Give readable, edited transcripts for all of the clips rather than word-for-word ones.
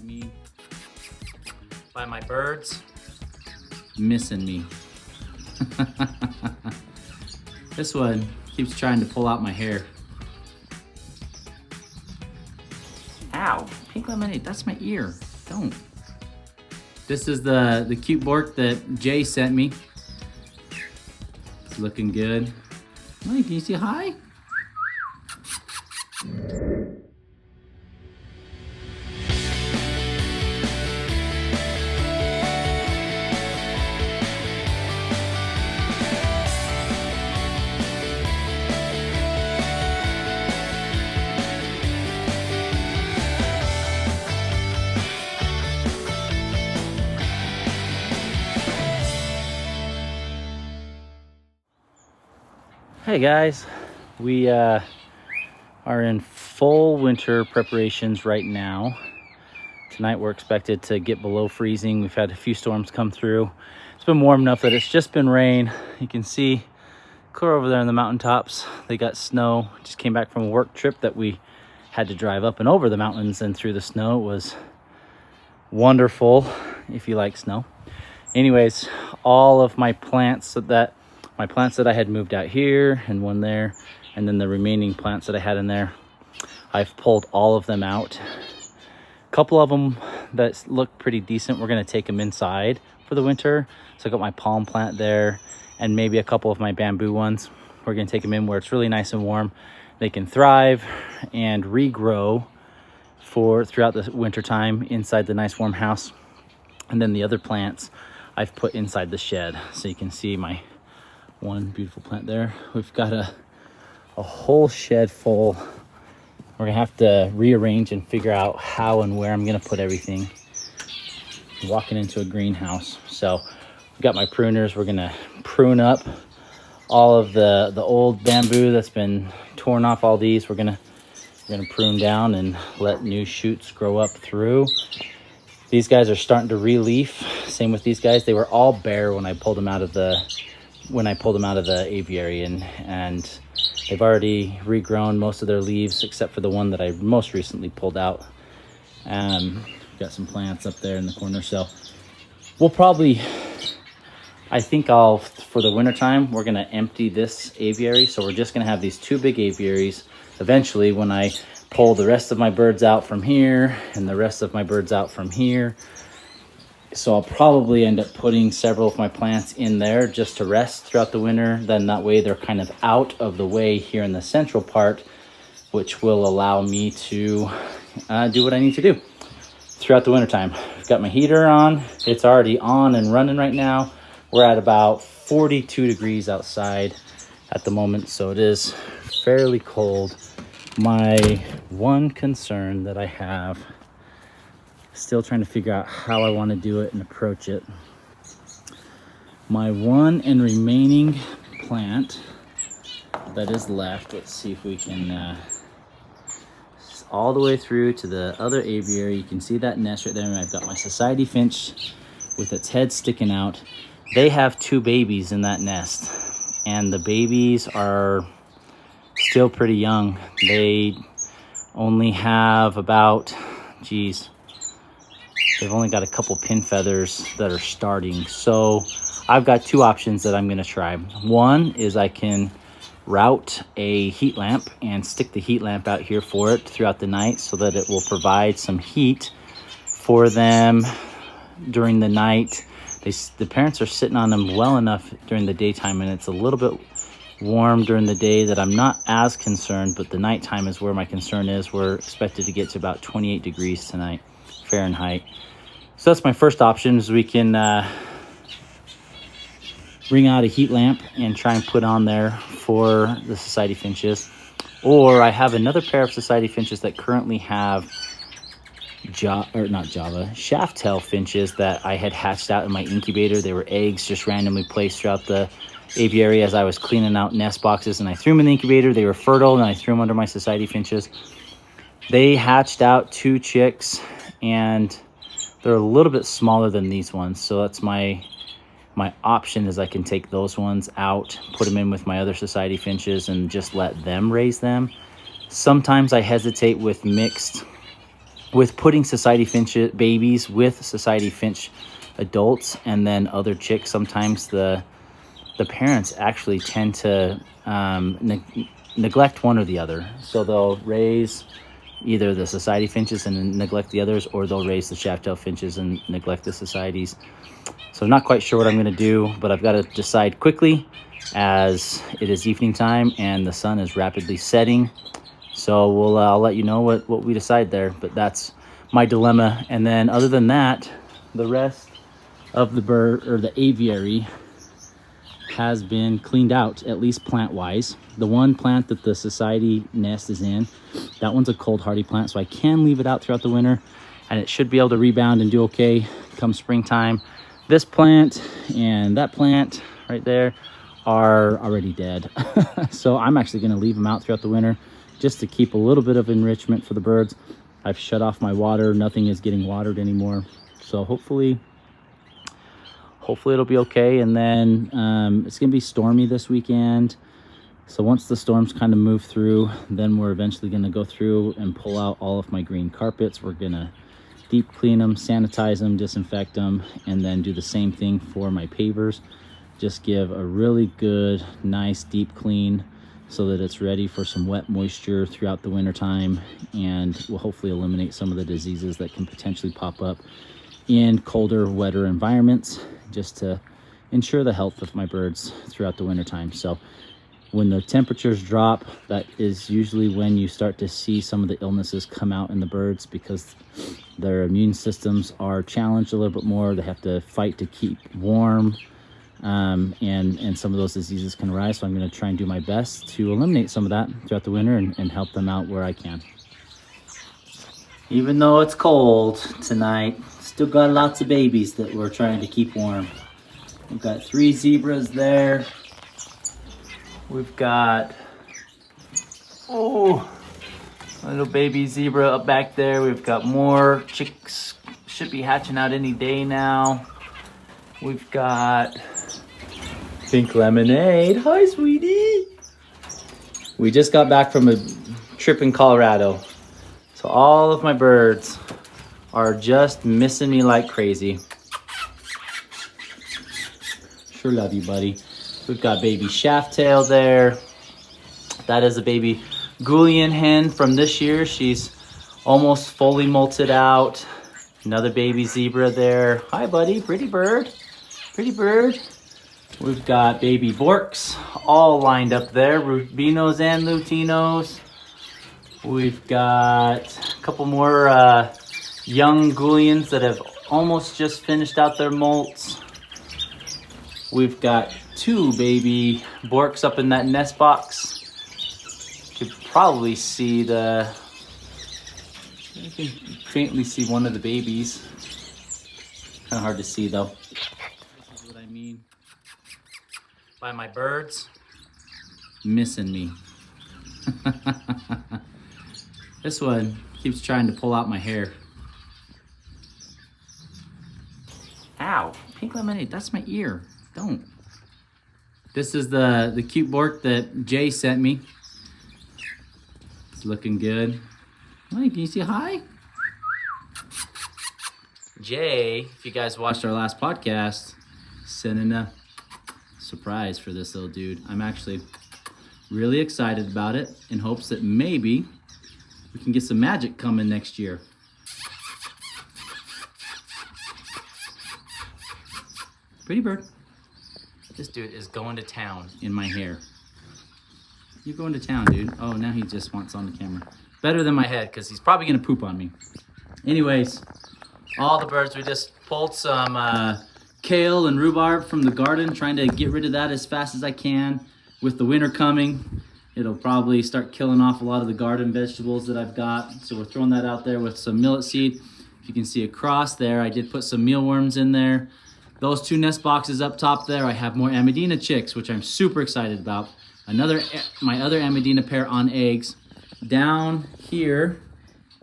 mean by my birds missing me. This one keeps trying to pull out my hair. Ow, pink lemonade, that's my ear. Don't. This is the cute bork that Jay sent me. It's looking good. Hey, can you say hi? Hey guys, we are in full winter preparations right now. Tonight we're expected to get below freezing. We've had a few storms come through. It's been warm enough that it's just been rain. You can see clear over there in the mountaintops, they got snow. Just came back from a work trip that we had to drive up and over the mountains and through the snow. It was wonderful if you like snow. Anyways, all of my plants that I had moved out here and one there, and then the remaining plants that I had in there, I've pulled all of them out. A couple of them that look pretty decent, we're going to take them inside for the winter. So I got my palm plant there and maybe a couple of my bamboo ones. We're going to take them in where it's really nice and warm. They can thrive and regrow throughout the winter time inside the nice warm house. And then the other plants I've put inside the shed. So you can see my one beautiful plant there. We've got a whole shed full. We're gonna have to rearrange and figure out how and where I'm gonna put everything. I'm walking into a greenhouse. So we've got my pruners. We're gonna prune up all of the old bamboo that's been torn off. All these we're gonna prune down and let new shoots grow up through. These guys are starting to re-leaf. Same with these guys. They were all bare when I pulled them out of the aviary, and they've already regrown most of their leaves except for the one that I most recently pulled out. Got some plants up there in the corner, so we'll probably, I think for the winter time, we're gonna empty this aviary. So we're just gonna have these two big aviaries. Eventually, when I pull the rest of my birds out from here and the rest of my birds out from here, so I'll probably end up putting several of my plants in there just to rest throughout the winter. Then that way they're kind of out of the way here in the central part, which will allow me to do what I need to do throughout the winter time. I've got my heater on. It's already on and running right now. We're at about 42 degrees outside at the moment, so it is fairly cold. My one concern that I have, still trying to figure out how I want to do it and approach it. My one and remaining plant that is left, let's see if we can all the way through to the other aviary. You can see that nest right there, and I've got my society finch with its head sticking out. They have two babies in that nest, and the babies are still pretty young. They only have about, they've only got a couple pin feathers that are starting. So I've got two options that I'm gonna try. One is I can route a heat lamp and stick the heat lamp out here for it throughout the night so that it will provide some heat for them during the night. The parents are sitting on them well enough during the daytime, and it's a little bit warm during the day that I'm not as concerned, but the nighttime is where my concern is. We're expected to get to about 28 degrees tonight, Fahrenheit. So that's my first option, is we can bring out a heat lamp and try and put on there for the society finches. Or I have another pair of society finches that currently have shaft-tail finches that I had hatched out in my incubator. They were eggs just randomly placed throughout the aviary as I was cleaning out nest boxes, and I threw them in the incubator. They were fertile, and I threw them under my society finches. They hatched out 2 chicks, and they're a little bit smaller than these ones. So that's my option, is I can take those ones out, put them in with my other society finches, and just let them raise them. Sometimes I hesitate with mixed with putting society finch babies with society finch adults and then other chicks, sometimes the parents actually tend to neglect one or the other. So they'll raise either the society finches and neglect the others, or they'll raise the shaft-tail finches and neglect the societies. So I'm not quite sure what I'm going to do, but I've got to decide quickly as it is evening time and the sun is rapidly setting. So I'll let you know what we decide there, but that's my dilemma. And then other than that, the rest of the bird or the aviary has been cleaned out, at least plant wise. The one plant that the society nest is in, that one's a cold hardy plant, so I can leave it out throughout the winter and it should be able to rebound and do okay come springtime. This plant and that plant right there are already dead. So I'm actually going to leave them out throughout the winter just to keep a little bit of enrichment for the birds. I've shut off my water. Nothing is getting watered anymore. So hopefully it'll be okay. And then it's going to be stormy this weekend. So once the storms kind of move through, then we're eventually going to go through and pull out all of my green carpets. We're going to deep clean them, sanitize them, disinfect them, and then do the same thing for my pavers. Just give a really good, nice deep clean so that it's ready for some wet moisture throughout the winter time, and will hopefully eliminate some of the diseases that can potentially pop up in colder, wetter environments, just to ensure the health of my birds throughout the winter time. So when the temperatures drop, that is usually when you start to see some of the illnesses come out in the birds, because their immune systems are challenged a little bit more. They have to fight to keep warm, and some of those diseases can arise. So I'm going to try and do my best to eliminate some of that throughout the winter and help them out where I can. Even though it's cold tonight, still got lots of babies that we're trying to keep warm. We've got 3 zebras there. We've got, a little baby zebra up back there. We've got more chicks, should be hatching out any day now. We've got Pink Lemonade. Hi, sweetie. We just got back from a trip in Colorado. So all of my birds are just missing me like crazy. Sure love you, buddy. We've got baby shaft-tail there. That is a baby Goulian hen from this year. She's almost fully molted out. Another baby zebra there. Hi, buddy. Pretty bird. Pretty bird. We've got baby Borks all lined up there. Rubinos and Lutinos. We've got a couple more young Goulians that have almost just finished out their molts. We've got 2 baby Borks up in that nest box. You could probably see you can faintly see one of the babies. Kind of hard to see though. This is what I mean by my birds missing me. This one keeps trying to pull out my hair. Ow, Pink Lemonade, that's my ear. Don't. This is the cute Bork that Jay sent me. It's looking good. Hey, can you say hi? Jay, if you guys watched our last podcast, sending a surprise for this little dude. I'm actually really excited about it in hopes that maybe we can get some magic coming next year. Pretty bird. This dude is going to town in my hair. You're going to town, dude. Oh, now he just wants on the camera. Better than my head, because he's probably going to poop on me. Anyways, all the birds, we just pulled some kale and rhubarb from the garden, trying to get rid of that as fast as I can. With the winter coming, it'll probably start killing off a lot of the garden vegetables that I've got. So we're throwing that out there with some millet seed. If you can see across there, I did put some mealworms in there. Those 2 nest boxes up top there, I have more Amadina chicks, which I'm super excited about. My other Amadina pair on eggs. Down here,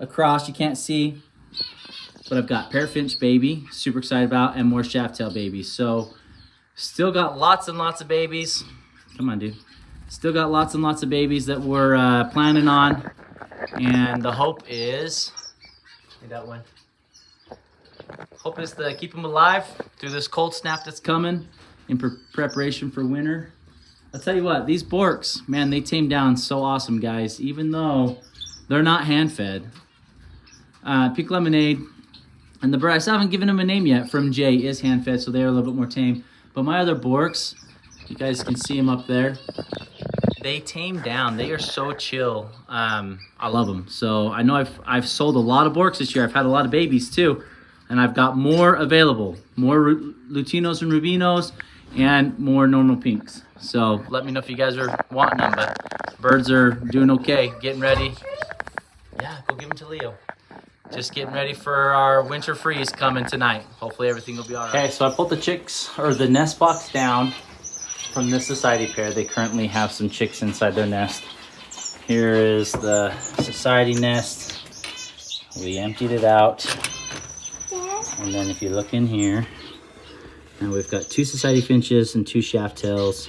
across, you can't see, but I've got pear finch baby, super excited about, and more shaft-tail babies. So, still got lots and lots of babies. Come on, dude. Still got lots and lots of babies that we're planning on. And the hope is Hey, that one. Hope is to keep them alive through this cold snap that's coming in preparation for winter. I'll tell you what, these Borks, man, they tame down so awesome, guys, even though they're not hand-fed. Pink Lemonade and the bird, I still haven't given him a name yet, from Jay, is hand-fed, so they're a little bit more tame. But my other Borks, you guys can see them up there, they tame down. They are so chill. I love them. So I know I've sold a lot of Borks this year. I've had a lot of babies too, and I've got more available, more Lutinos and Rubinos, and more normal pinks. So let me know if you guys are wanting them, but birds are doing okay, getting ready. Yeah, go give them to Leo. Just getting ready for our winter freeze coming tonight. Hopefully everything will be all right. Okay, so I pulled the chicks, or the nest box down from this society pair. They currently have some chicks inside their nest. Here is the society nest. We emptied it out. And then if you look in here, now we've got 2 society finches and 2 shaft tails.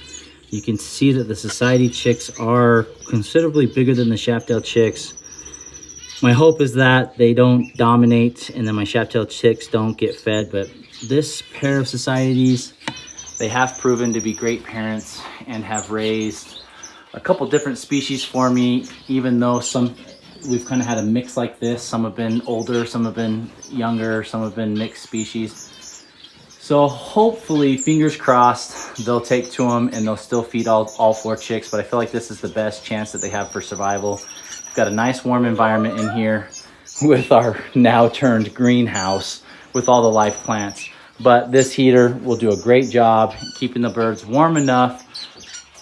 You can see that the society chicks are considerably bigger than the shaft tail chicks. My hope is that they don't dominate and then my shaft tail chicks don't get fed, but this pair of societies, they have proven to be great parents and have raised a couple different species for me, even though we've kind of had a mix like this. Some have been older, some have been younger, some have been mixed species. So hopefully, fingers crossed, they'll take to them and they'll still feed all 4 chicks, but I feel like this is the best chance that they have for survival. We've got a nice warm environment in here with our now turned greenhouse with all the live plants. But this heater will do a great job keeping the birds warm enough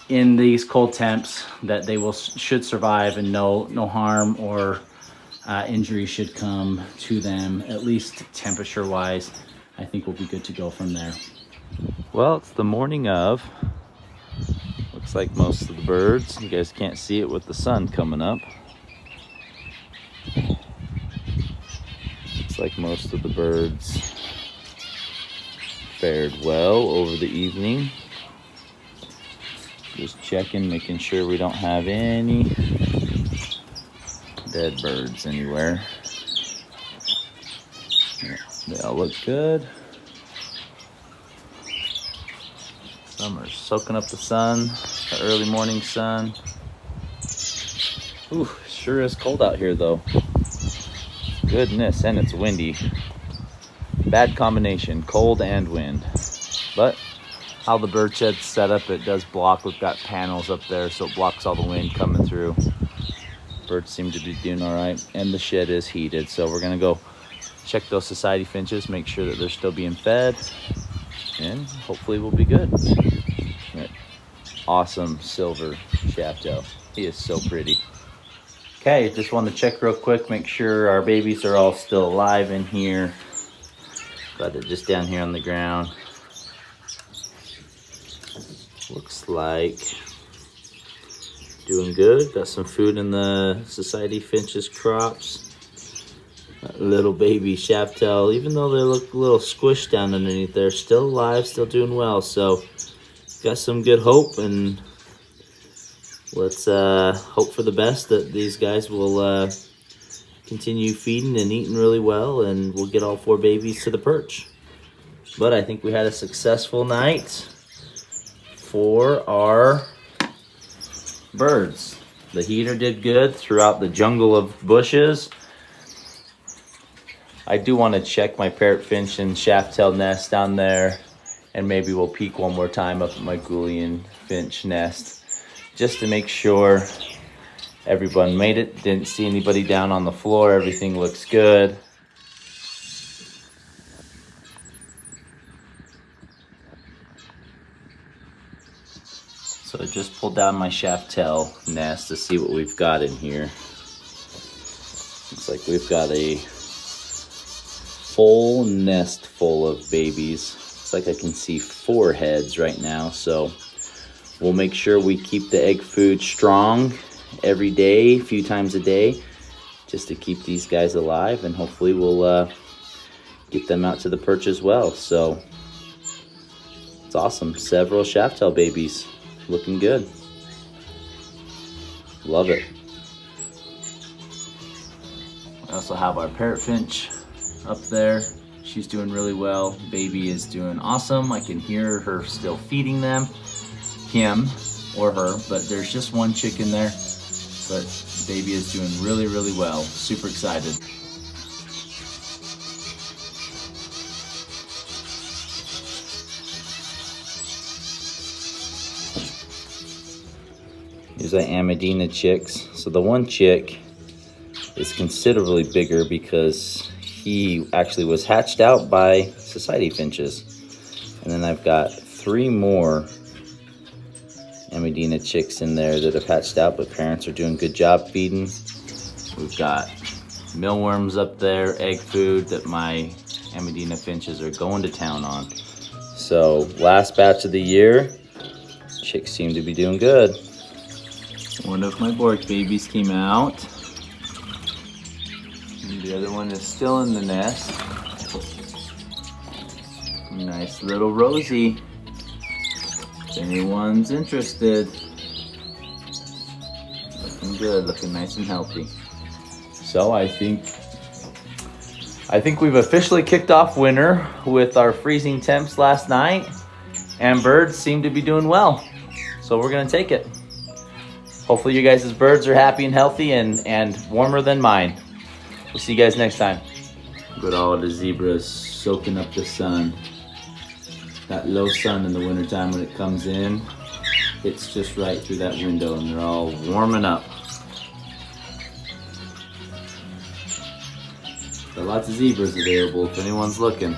in these cold temps that they should survive and no harm or injury should come to them, at least temperature wise. I think we'll be good to go from there. Well, it's the morning of. Looks like most of the birds. You guys can't see it with the sun coming up. Looks like most of the birds fared well over the evening. Just checking, making sure we don't have any dead birds anywhere. Yeah, they all look good. Some are soaking up the sun, the early morning sun. Ooh, sure is cold out here though. Goodness, and it's windy. Bad combination, cold and wind. But how the bird shed's set up, it does block. We've got panels up there, so it blocks all the wind coming through. Birds seem to be doing all right, and the shed is heated. So we're gonna go check those society finches, make sure that they're still being fed, and hopefully we'll be good. Right. Awesome silver shaft tail. He is so pretty. Okay, just want to check real quick, make sure our babies are all still alive in here. Got it just down here on the ground. Looks like doing good. Got some food in the society finches crops. That little baby shaft tail, even though they look a little squished down underneath there, still alive, still doing well. So got some good hope, and let's hope for the best that these guys will continue feeding and eating really well, and we'll get all 4 babies to the perch. But I think we had a successful night for our birds. The heater did good throughout the jungle of bushes. I do want to check my parrotfinch and shaft-tail nest down there, and maybe we'll peek one more time up at my Goulian finch nest just to make sure everyone made it. Didn't see anybody down on the floor. Everything looks good. So I just pulled down my shaft tail nest to see what we've got in here. Looks like we've got a full nest full of babies. Looks like I can see 4 heads right now. So we'll make sure we keep the egg food strong every day, a few times a day, just to keep these guys alive, and hopefully we'll get them out to the perch as well. So it's awesome. Several shaft tail babies. Looking good. Love it. I also have our parrotfinch up there. She's doing really well. Baby is doing awesome. I can hear her still feeding them, him or her, but there's just one chick in there. But baby is doing really, really well. Super excited. Here's our Amadina chicks. So the one chick is considerably bigger because he actually was hatched out by society finches. And then I've got 3 more Amadina chicks in there that have hatched out, but parents are doing a good job feeding. We've got mealworms up there, egg food that my Amadina finches are going to town on. So last batch of the year, chicks seem to be doing good. One of my Bork babies came out. And the other one is still in the nest. Nice little Rosie. If anyone's interested. Looking good, looking nice and healthy. So I think we've officially kicked off winter with our freezing temps last night, and birds seem to be doing well. So we're gonna take it. Hopefully you guys' birds are happy and healthy and warmer than mine. We'll see you guys next time. Look at all the zebras soaking up the sun. That low sun in the wintertime when it comes in, it's just right through that window and they're all warming up. Got lots of zebras available if anyone's looking.